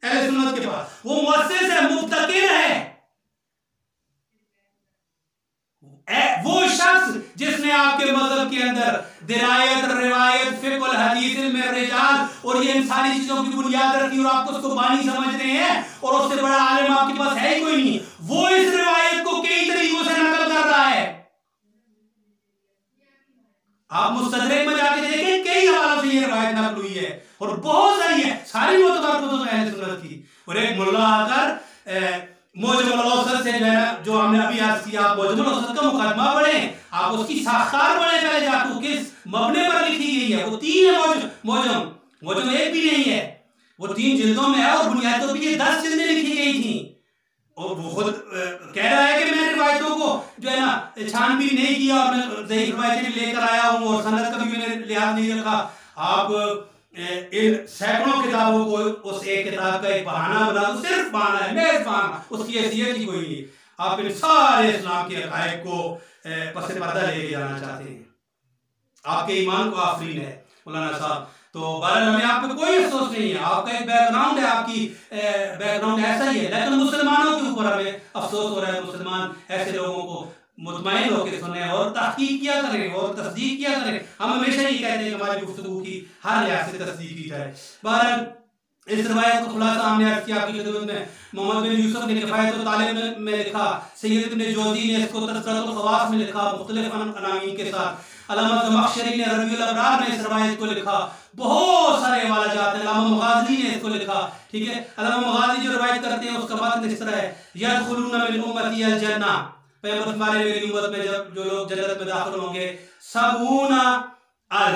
अहले सुन्नत के पास। वो मुअस्सिस है, मुब्तकिर है, वो शख्स जिसने आपके मजहब के अंदर दिरायत, रिवायत, फिक़्ह, हदीस, इल्म रिजाल और ये इन सारी चीजों की बुनियाद रखी और आपको उसको बानी समझ रहे हैं और उससे बड़ा आलिम आपके पास है ही कोई नहीं। वो इस रिवायत को कई तरीकों से नकल कर रहा है। आप मुस्तदरक में जाके देखें, कई हवालों से ये रिवायत नकल हुई है और बहुत सारी है, सारी मोतबर कुतुब अहले सुन्नत की। और एक मुल्ला आकर मौजमुल औसत से जो है, जो हमने अभी अर्ज किया, आप मौजमुल औसत का मुकदमा पढ़ें, आप उसकी साख्तार पढ़ें पहले जाकर, किस मबने पर लिखी गई है। वो 3 है मौजम एक भी नहीं है, वो 3 जिल्दों में है और बुनियादों पर ये 10 जिल्दें लिखी गई थी। और वो खुद कह रहा है कि मैंने रिवायतों को जो है ना छानबीन नहीं किया और मैं ज़ईफ़ रिवायतें लेकर आया हूँ और सनद का भी मैंने लिहाज नहीं रखा। आप इन सैकड़ों किताबों को उस एक किताब का एक बहाना बना दो, सिर्फ बहाना है, महज बहाना, उसकी हैसियत ही कोई नहीं। आप इन सारे इस्लाम के अकायद को पसे पर्दा लेके जाना चाहते हैं, आपके ईमान को आफरीन है मौलाना साहब। तो बहरहाल हमें आप पे कोई अफसोस नहीं है, आपका एक बैकग्राउंड है, आपकी बैकग्राउंड ऐसा ही है, लेकिन मुसलमानों के ऊपर हमें अफसोस हो रहा है। मुसलमान ऐसे लोगों को मुतमईन होकर सुने और तहकीक किया करें और तस्दीक किया करें। हम हमेशा ही कहते हैं कि हमारी गुफ्तगू की हर लिहाज से तस्दीक की जाए। बहरहाल इस रिवायत को खुलासा हमने अर्ज किया आपकी खिदमत में। मोहम्मद बिन यूसुफ ने किफायत तालिब में लिखा, सैयद इब्न जोज़ी ने इसको तज़किरतुल ख़वास में लिखा मुख्तलिफ अनामीन के साथ, अल्लामा ज़मख़शरी ने रबीउल अबरार में इस रिवायत को लिखा, बहुत सारे हवाला जाते हैं, अल्लामा मग़ाज़ी ने इसको लिखा। ठीक है, अल्लामा मग़ाज़ी जो रिवायत करते हैं उसका मतन इस तरह है, यदखुलूना मिन उम्मती अल जन्ना, पैगंबर फरमाने मेरी उम्मत में जब जो लोग जन्नत में दाखिल होंगे, 70,000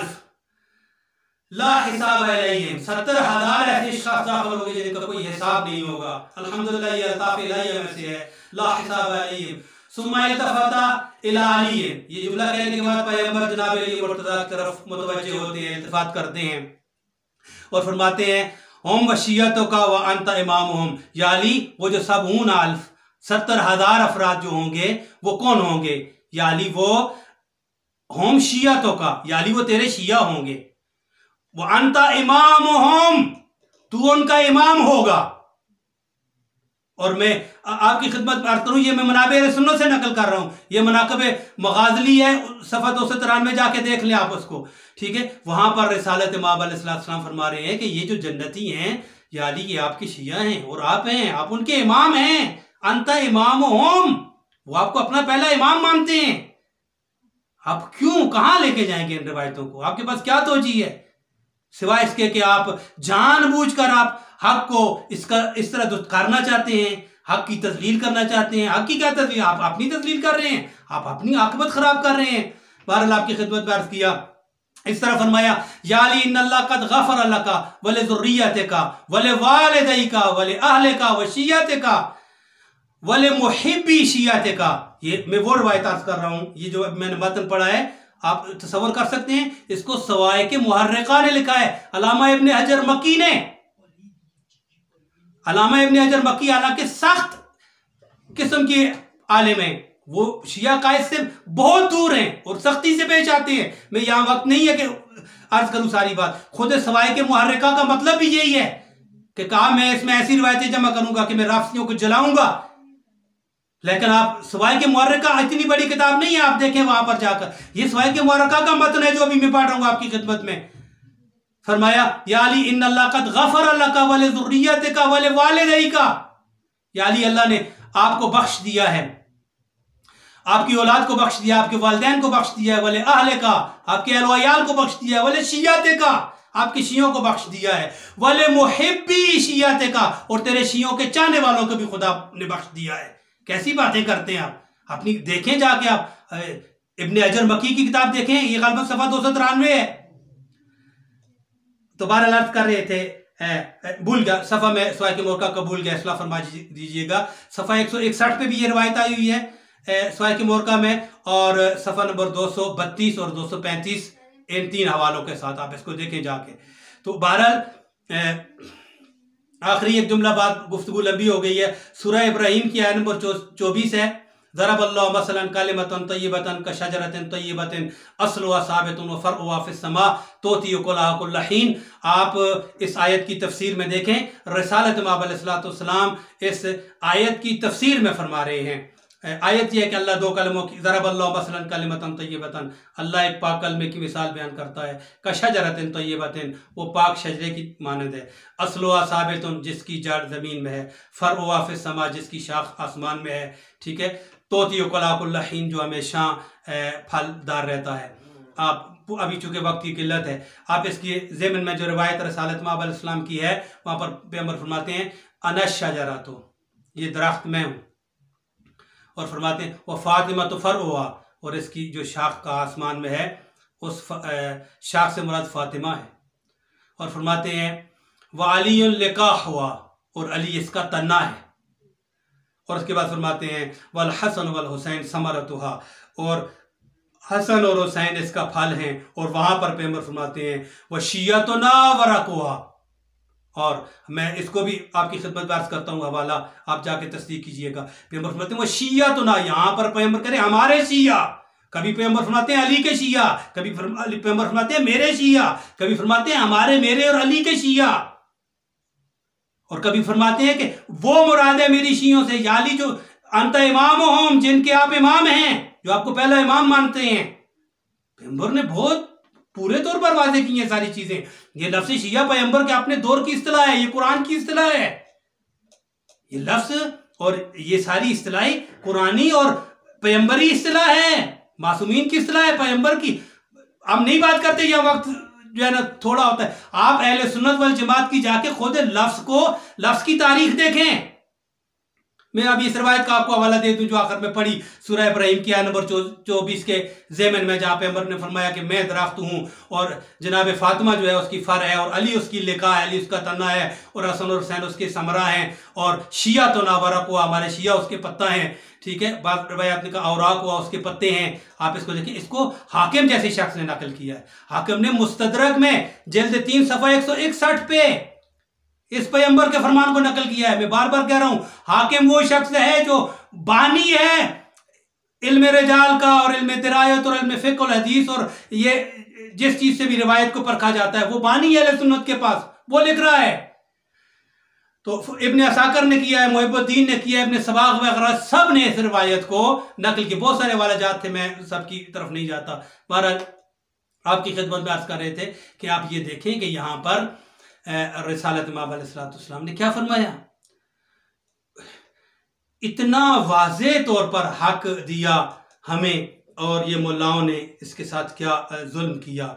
ला हिसाब अलैहिम, 70,000 ऐसे शख्स दाखिल होंगे जिनका कोई हिसाब नहीं होगा। अल्हम्दुलिल्लाह ये अल्ताफ़ इलाहिया में से है, ला हिसाब अलैहिम। सुम्मा इल्तफ़ता इला अली, ये जुमला कहने के बाद पैगंबर जनाब अली मुर्तज़ा की तरफ मुतवज्जे होते हैं, इल्तिफ़ात करते हैं और फरमाते हैं, हम वशियतों का व अंत इमामुहुम, या अली वो जो 70,000 अफराद जो होंगे वो कौन होंगे? या अली वो हम शियातों का, या अली वो तेरे शिया होंगे, वो अंता इमामुहुम, तू उनका इमाम होगा। और मैं आपकी खिदमत में अर्ज करूं, ये मैं मनाबे सुन्नत से नकल कर रहा हूं, ये मनाकबे मगाजली है, सफ़ा 293 में जाके देख लें आप उसको। ठीक है, वहां पर रिसालत इमाम अलैहिस्सलाम फरमा रहे हैं कि ये जो जन्नती हैं, या अली ये आपके शिया हैं और आप हैं, आप उनके इमाम हैं। अंता इमामुहुम, वो आपको अपना पहला इमाम मानते हैं। आप क्यों, कहां लेके जाएंगे इन रिवायतों को? आपके पास क्या तोजी है सिवाय इसके कि आप जानबूझकर आप हक को इस तरह दुत्कारना चाहते हैं, हक की तस्लील करना चाहते हैं। हक की क्या तस्लील? आप अपनी तस्लील कर रहे हैं, आप अपनी आकबत खराब कर रहे हैं। बहरहाल आपकी खिदमत में अर्ज किया, इस तरह फरमाया, या अली इन्नल्लाह कद गफ़र लका व लिज़ुर्रियतिका व लिवालिदैका व लिअहलिका व शियतिका व लिमुहिब्बी शियतिका। ये मैं वो रिवायत अर्ज कर रहा हूं, ये जो मैंने मतन पढ़ा है आप तसव्वुर कर सकते हैं, इसको सवाए के मुहर्रिका ने लिखा है, अल्लामा इब्न हजर मक्की ने। अल्लामा इब्न हजर मक्की हालांकि सख्त किस्म के आलिम हैं, वो शिया कायद से बहुत दूर हैं और सख्ती से पेश आते हैं। मैं यहाँ वक्त नहीं है कि अर्ज करूं सारी बात, खुद सवाए के मुहर्रिका का मतलब भी यही है कि कहा मैं इसमें ऐसी रिवायतें जमा करूंगा कि मैं राफसियों को जलाऊंगा। लेकिन आप सवाए के मुहर्रिका इतनी बड़ी किताब नहीं है, आप देखें वहां पर जाकर, ये सवाए के मुहर्रिका का मतन है जो अभी मैं पढ़ रहा हूं आपकी खिदमत में। फरमाया, या अली इन्नल्लाह कद गफ़र लका व लिज़ुर्रियतिका व लिवालिदैका, या अली अल्लाह ने आपको बख्श दिया है, आपकी औलाद को बख्श दिया, आपके वालिदैन को बख्श दिया है, वले अहलिका, आपके अहल को बख्श दिया है, वले शियातिका, आपके शियों को बख्श दिया है, वले मुहिब्बी शियातिका, और तेरे शियों के चाहने वालों को भी खुदा ने बख्श दिया है। कैसी बातें करते हैं आप, अपनी देखें जाके आप इब्ने अजर मकी की किताब देखें, ये गलबत सफा 293 है। तो बहरहाल अर्ज कर रहे थे, भूल गया सफा में सवाए के मोरका का भूल गया, इस्लाह फरमा दीजिएगा। सफा 161 पे भी ये रवायत आई हुई है सवाए के मोरका में, और सफा नंबर 232 और 235 इन 3 हवालों के साथ आप इसको देखें जाके। तो बहरहाल आखिरी एक जुमला बात, गुफ्तगू लंबी हो गई है। सूरह इब्राहिम की आयत नंबर 24 है, ज़रबल्लाहु मसलन कलिमतन तय्यबतन कशजरतिन तय्यबतिन अस्लुहा साबितुन व फरउहा फिस्समा तुती उकुलहा कुल्ल हीन। आप इस आयत की तफसीर में देखें, रिसालत इमाम अलैहिस्सलाम इस आयत की तफसीर में फरमा रहे हैं। आयत यह है कि अल्लाह 2 कलमों की, ज़रबल्लाहु मसलन कलिमतन तय्यबतन, अल्लाह एक पाक कलमे की मिसाल बयान करता है। कशजरतिन तय्यबतिन, वो पाक शजरे की मानद है। अस्लुहा साबितुन, जिसकी जड़ ज़मीन में है। फरउहा फिस्समा, जिसकी शाख आसमान में है। ठीक है। तोती उकुलहा कुल्ल हीन, जो हमेशा फलदार रहता है। आप अभी चूंकि वक्त की किल्लत है, आप इसकी ज़ेमन में जो रिवायत रसालत इमाम अलैहिस्सलाम की है, वहाँ पर पैगंबर फरमाते हैं अनश शजरा, तो ये दरख्त मैं हूँ। और फरमाते हैं वह फातिमा तो फर हुआ, और इसकी जो शाख का आसमान में है उस शाख से मुराद फातिमा है। और फरमाते हैं वह अली लिकाह हुआ, और अली इसका तन्ना है। और उसके बाद फरमाते हैं वल हसन वल हुसैन समरतुहा, और हसन और हुसैन इसका फल हैं। और वहाँ पर पैगंबर फरमाते हैं वह शियतुना वरकुहा, और मैं इसको भी आपकी खिदमत में अर्ज करता हूँ, हवाला आप जाके तस्दीक कीजिएगा। पैगंबर फरमाते हैं वो शिया तो ना, यहाँ पर पैगंबर करें हमारे शिया, कभी पैगंबर फरमाते हैं अली के शिया, कभी पैगंबर फरमाते हैं मेरे शिया, कभी फरमाते हैं हमारे, मेरे और अली के शिया, और कभी फरमाते हैं कि वो मुराद है मेरी शियों से, या अली जो अंत इमाम होम, जिनके आप इमाम हैं, जो आपको पहला इमाम मानते हैं। पैगंबर ने बहुत पूरे तौर पर वाज़ेह की हैं सारी चीजें। ये लफ्ज़ शिया पैगंबर के अपने दौर की इस्तिलाह है, ये कुरान की इस्तिलाह है। ये लफ्ज़ और ये सारी इस्तिलाहें कुरानी और पैगंबरी इस्तिलाह है, मासूमीन की इस्तिलाह है पैगंबर की। हम नहीं बात करते, यह वक्त जो है ना थोड़ा होता है। आप अहले सुन्नत वल जमात की जाके खुद लफ्ज़ की तारीख देखें। मैं अभी इस रवायत का आपको हवाला दे दूं जो आखिर में पढ़ी, सूरह इब्राहिम की आयत नंबर 24 के ज़ेमन में, जहाँ पे अमर ने फरमाया कि मैं दरख्त हूँ, और जनाब फातिमा जो है उसकी फर है, और अली उसकी लिका है, अली उसका तन्ना है, और हसन और हुसैन उसके समरा हैं, और शिया तो नावरक हुआ, हमारे शिया उसके पत्ता हैं। ठीक है। बात रवायत ने कहा औराक हुआ, उसके पत्ते हैं। आप इसको देखिए, इसको हाकिम जैसे शख्स ने नकल किया है। हाकिम ने मुस्तदरक में जिल्द 3 सफ़ा 161 पे इस पैगंबर के फरमान को नकल किया है। मैं बार बार कह रहा हूं, हाकिम वो शख्स है जो बानी है इल्म रिजाल का, और इल्म दिरायत, और इल्म फिक़्ह और हदीस, और ये जिस चीज से भी रिवायत को परखा जाता है, वो बानी है अहले सुन्नत के पास, वो लिख रहा है। तो इब्ने असाकर ने किया है, मुहिबुद्दीन ने किया है, इब्ने सबाग वगैरह सब ने इस रिवायत को नकल की। बहुत सारे वाला जात थे, मैं सबकी तरफ नहीं जाता। बहरहाल आपकी खिदमत में अर्ज कर रहे थे कि आप ये देखें कि यहाँ पर रिसालत इमाम अलैहिस्सलाम ने क्या फरमाया, इतना वाज़ेह तौर पर हक दिया हमें, और ये मुल्लाओं ने इसके साथ क्या जुल्म किया,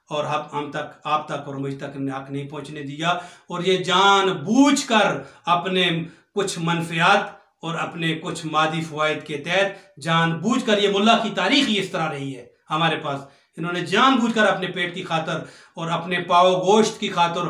और हम तक, आप तक और मुझ तक हक नहीं पहुंचने दिया। और ये जानबूझकर अपने कुछ मनफियात और अपने कुछ मादी फ़वाइद के तहत जानबूझकर, ये मुल्ला की तारीख ही इस तरह रही है हमारे पास, इन्होंने जानबूझकर अपने पेट की खातर और अपने पाव गोश्त की खातर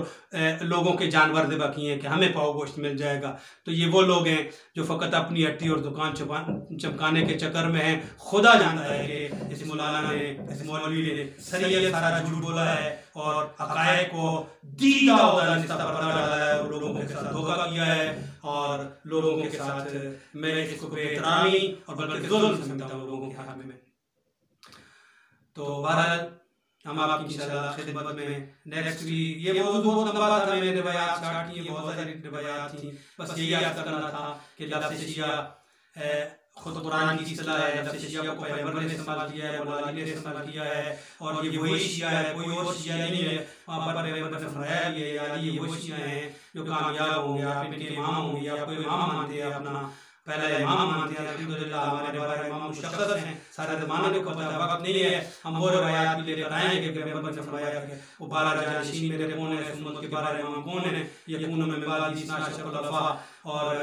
लोगों के जानवर ज़िबा किए हैं कि हमें पाव गोश्त मिल जाएगा। तो ये वो लोग हैं जो फ़कत अपनी हट्टी और दुकान चमकाने के चक्कर में हैं। खुदा जानता है कि इस मौलाना ने, इस मौलवी ने सरिया सारा झूठ बोला है, और हक़ाइक़ को दीदा पर्दा डाला है, और लोगों के साथ धोखा किया है, और लोगों के साथ मैं इसको बेहतरामी और बल्कि जुल्म समझता हूँ लोगों के हक़ में। तो बहरहाल हम आपकी इंशाअल्लाह खिदमत में नेक्स्ट भी, ये मौजूद बहुत लंबा था, मैंने रिवायात स्टार्ट की, बहुत सारी रिवायात थी, बस यही याद करना था कि लफ्ज़ शिया खुद कुरान की इस्तिलाह है। लफ्ज़ शिया को पैगंबर ने इस्तेमाल किया है, मौला अली ने इस्तेमाल किया है, और ये वही शिया है, कोई और शिया नहीं है। वहाँ पर पैगंबर ने फरमाया ये अली वो शिया हैं जो कामयाब होंगे, आप इनके इमाम होंगे, आपको इमाम मानते हैं, अपना पहला इमाम मानते हैं। अल्हम्दुलिल्लाह हमारे बारे इमाम मुशख्खस हैं, सारे ज़माने को पता है, वक्त नहीं है हम वो रिवायात भी लेकर आएंगे कि पैगंबर ने फरमाया कि वो 12 जानशीन मेरे कौन है, उम्मत के 12 इमाम कौन है, यकून में बाद 20 खुलफा, और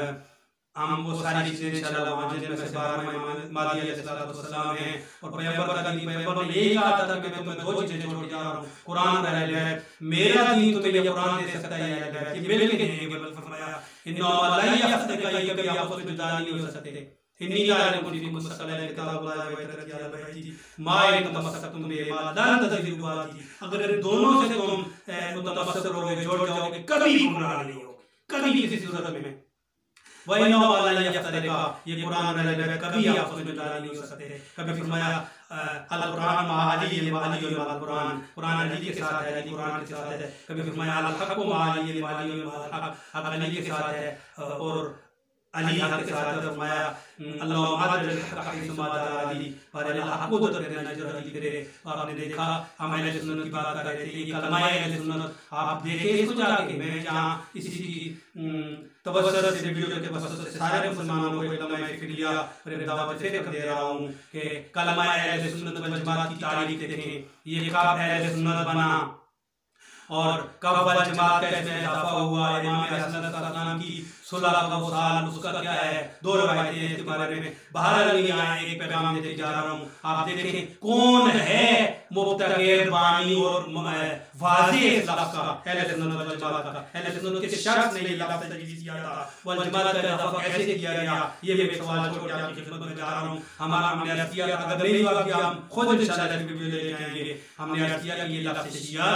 हम वो सारी चीजें इंशाल्लाह वहाँ जिनमें से 12 मादी अलैहिस्सलाम हैं और पैगंबर का दीन, पैगंबर ने यही कहा था कि मैं तुम्हें 2 चीजें छोड़ के जा रहा हूँ, कुरान और अहले बैत। मेरा दीन तुम्हें ये कुरान दे सकता है, अहले बैत ये मिल के देंगे। बल्कि फरमाया इन्ना ला यफ्तका, ये कभी आपस में जुदा नहीं हो सकते। इन्नी जालकुम फी मुस्तक़बिल किताबुल्लाह व तरकी अल बैती मा इन तमस्सकतुम बिही मा लन तज़िलु बादी। अगर इन दोनों से तुम मुतमस्सिक रहोगे, जुड़ जाओगे, कभी गुमराह नहीं हो, कभी किसी सूरत में। वही नौ वाला यफ्तरिका, ये कुरान और अहले बैत कभी आपस में जुदा नहीं हो सकते। कभी फरमाया अल कुरान मा अली व अली व कुरान, कुरान अली के साथ है, अली कुरान के साथ है। कभी फरमाया अल हक़ मा अली व अली व हक़, हक़ अली के साथ है और अली हक़ के साथ। फरमाया अल्लाहुम्मा अदिल हक़ हिस्मा अली और हक़ को तो तेरे नजर अली करे। आपने देखा हम अहले सुन्नत की बात कर रहे थे, ये कलमा है अहले सुन्नत। आप देखें इसको जाके, मैं जहाँ इसी तवज्जुह से वीडियो के वसत से सारे मुसलमानों को कलमा फिक्रिया और दावत फिक्र दे रहा हूँ कि कलमा अहले सुन्नत वल जमात की तारीख देखें, ये कब अहले सुन्नत बना और कब वल जमात का इसमें इजाफा हुआ। इमाम हसन अलसलाम की सुलह का वो साल, उसका क्या है, 2 रवायतें हैं इसके बारे में। बहरहाल यहाँ एक पैगाम देते जा रहा हूँ, आप देखें कौन है मुब्तग़िर बानी और वाज़ेह इस लफ्ज़ का, अहले सुन्नत वल जमात का। अहले सुन्नत के शख्स ने ये लफ्ज़ तजवीज़ किया था, वल जमात का इजाफा कैसे किया गया, ये मैं सवाल छोड़ के आपकी खिदमत में जा रहा हूँ। हमने अर्ज़ किया था, अगर नहीं हुआ कि हम खुद इंशाअल्लाह वीडियो लेके आएंगे। हमने अर्ज़ किया कि ये लफ्ज़ शिया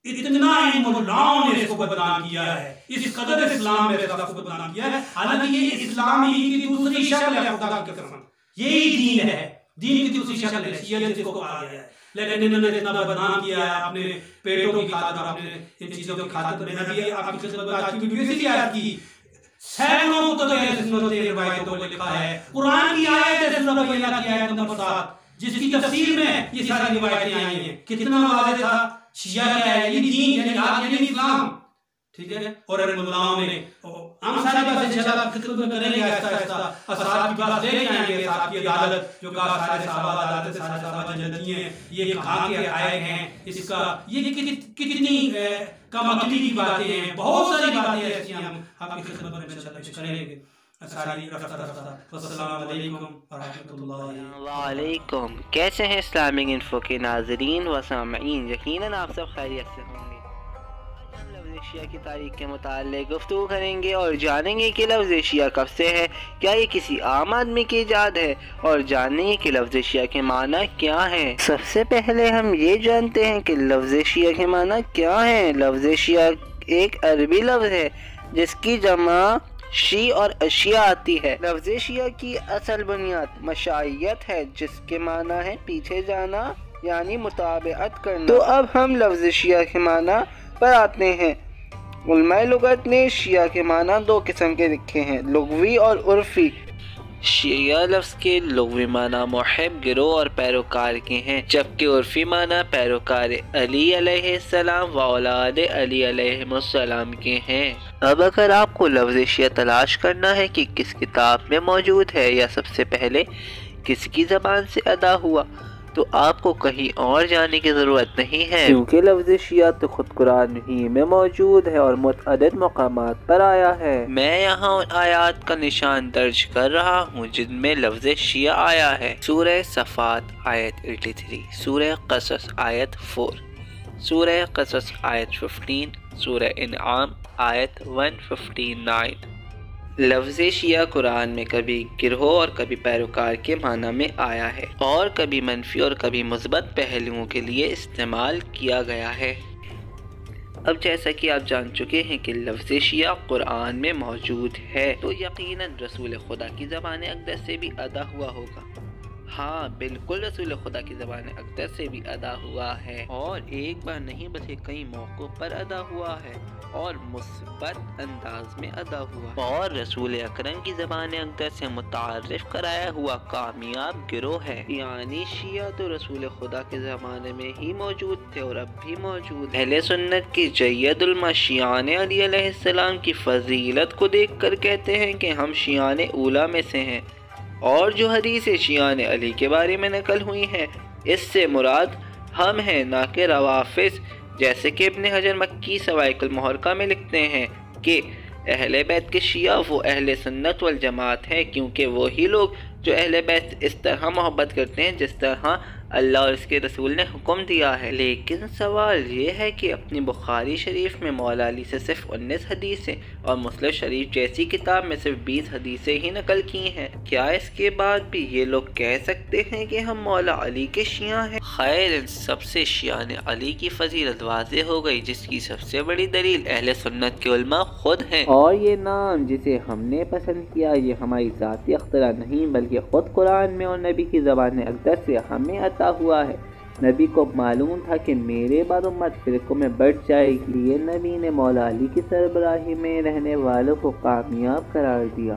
इतना इन मुल्लाओं ने इसको बदनाम किया है, इस कदर इस्लाम में इसको बदनाम किया है। हालांकि ये इस्लाम ही की दूसरी शक्ल है, खुदा की कसम यही दीन है, दीन की दूसरी शक्ल है, शियत इसको कहा गया है। लेकिन इन्होंने इतना बदनाम किया है अपने पेटों की खातिर, अपने इन चीजों की खातिर। मैंने भी आपकी खिदमत में आज की वीडियो इसलिए याद की, सैकड़ों मुतअद्दिद रिवायतों को लिखा है, कुरान की आयत है सूरह बयना की आयत नंबर 7 जिसकी तफसीर में ये सारी रिवायतें आई हैं। कितना वाज़ेह था, शिया क्या है, ये दीन यानी इस्लाम, ठीक है। और इन मुल्लाओं ने हम सारी बात इंशाअल्लाह खिदमत में करेंगे आहिस्ता आहिस्ता। असहाब की बात लेके आएंगे, असहाब की अदालत जो कहा सारे सहाबा अदालत, सारे सहाबा जन्नती हैं, ये कहाँ के आए हैं, इसका ये कितनी कम अकली की बातें हैं। बहुत सारी बातें ऐसी हम आपकी खिदमत में इंशाअल्लाह करेंगे। वालेकुम, कैसे हैं इस्लामिक इन्फो के नाज़रीन व सामईन, यकीनन आप सब खैरियत से होंगे। हम लफ्ज़ शिया की तारीख के मुताल्लिक़ गुफ्तगू करेंगे और जानेंगे कि लफ्ज़ शिया कब से है, क्या ये किसी आम आदमी की ईजाद है, और जानेंगे कि लफ्ज़ शिया के माना क्या है। सबसे पहले हम ये जानते हैं कि लफ्ज़ शिया के माना क्या है। लफ्ज़ शिया एक अरबी लफ्ज़ है जिसकी जमा शी और अशिया आती है। लफ्ज़ शिया की असल बुनियाद मशाइयत है जिसके माना है पीछे जाना यानी मुताबिअत करना। तो अब हम लफ्ज़ शिया के माना पर आते हैं। उलमाए लुगत ने शिया के माना 2 किस्म के लिखे हैं, लुग़वी और उर्फ़ी। शिया लफ्ज़ के लुग़वी माना मुहिब, गिरोह और पैरोकार के हैं, जबकि उर्फ़ी माना पैरोकार अली अलैहिस्सलाम व औलाद अली अलैहिस्सलाम के हैं। अब अगर आपको लफ्ज़ शिया तलाश करना है कि किस किताब में मौजूद है या सबसे पहले किसकी ज़बान से अदा हुआ, तो आपको कहीं और जाने की ज़रूरत नहीं है, क्योंकि लफ्ज़ शिया तो खुद कुरान ही में मौजूद है और मुतअद्दिद मकामात पर आया है। मैं यहाँ उन आयात का निशान दर्ज कर रहा हूँ जिनमें लफ्ज़ शिया आया है। सूरह सफ़ात आयत 83, सूरह क़सस आयत 4, सूरह क़सस आयत 15, सूरह इनआम आयत 159। लफ्ज़ शिया कुरान में कभी गिरोह और कभी पैरोकार के माना में आया है और कभी मनफी और कभी मुस्बत पहलुओं के लिए इस्तेमाल किया गया है। अब जैसा कि आप जान चुके हैं कि लफ्ज़ शिया कुरान में मौजूद है, तो यकीनन रसूल खुदा की ज़बान अक़दस से भी अदा हुआ होगा। हाँ बिल्कुल, रसूल खुदा की ज़बान अक़दस से भी अदा हुआ है, और एक बार नहीं बल्कि कई मौक़ों पर अदा हुआ है और मुस्बत अंदाज में अदा हुआ। और रसूल अकरम की ज़बान अक़दस से मुतारिफ कराया हुआ कामयाब गिरोह है, यानी शिया तो रसूल खुदा के ज़माने में ही मौजूद थे और अब भी मौजूद। अहले सुन्नत की जय्यदुल उलमा शियान अली अलैहिस्सलाम की फजीलत को देख कर कहते हैं कि हम शियान ऊला में से हैं, और जो हदीस शियान अली के बारे में नकल हुई हैं इससे मुराद हम हैं, ना कि रवाफिज़। जैसे कि इब्न हजर मक्की सवाइकुल मुहर्रका में लिखते हैं कि अहले बैत के शिया वो अहले सुन्नत वल जमात है, क्योंकि वही लोग जो अहले बैत इस तरह मोहब्बत करते हैं जिस तरह अल्लाह और इसके रसूल ने हुक्म दिया है। लेकिन सवाल ये है कि अपनी बुखारी शरीफ में मौला अली से सिर्फ 19 हदीसें और मुस्लिम शरीफ जैसी किताब में सिर्फ 20 हदीसें ही नकल की हैं। क्या इसके बाद भी ये लोग कह सकते हैं कि हम मौला अली के शिया हैं? खैर, इन सबसे शियान अली की फजीलत वाज़े हो गई, जिसकी सबसे बड़ी दलील अहले सुन्नत के उलमा खुद हैं। और ये नाम जिसे हमने पसंद किया ये हमारी ज़ाती अख्तरा नहीं बल्कि खुद कुरान में और नबी की ज़बान अक़दस से हमें अता हुआ है। नबी को मालूम था कि मेरे बाद उम्मत फिरकों में बढ़ जाएगी, ये नबी ने मौला अली की सरबराही में रहने वालों को कामयाब करार दिया।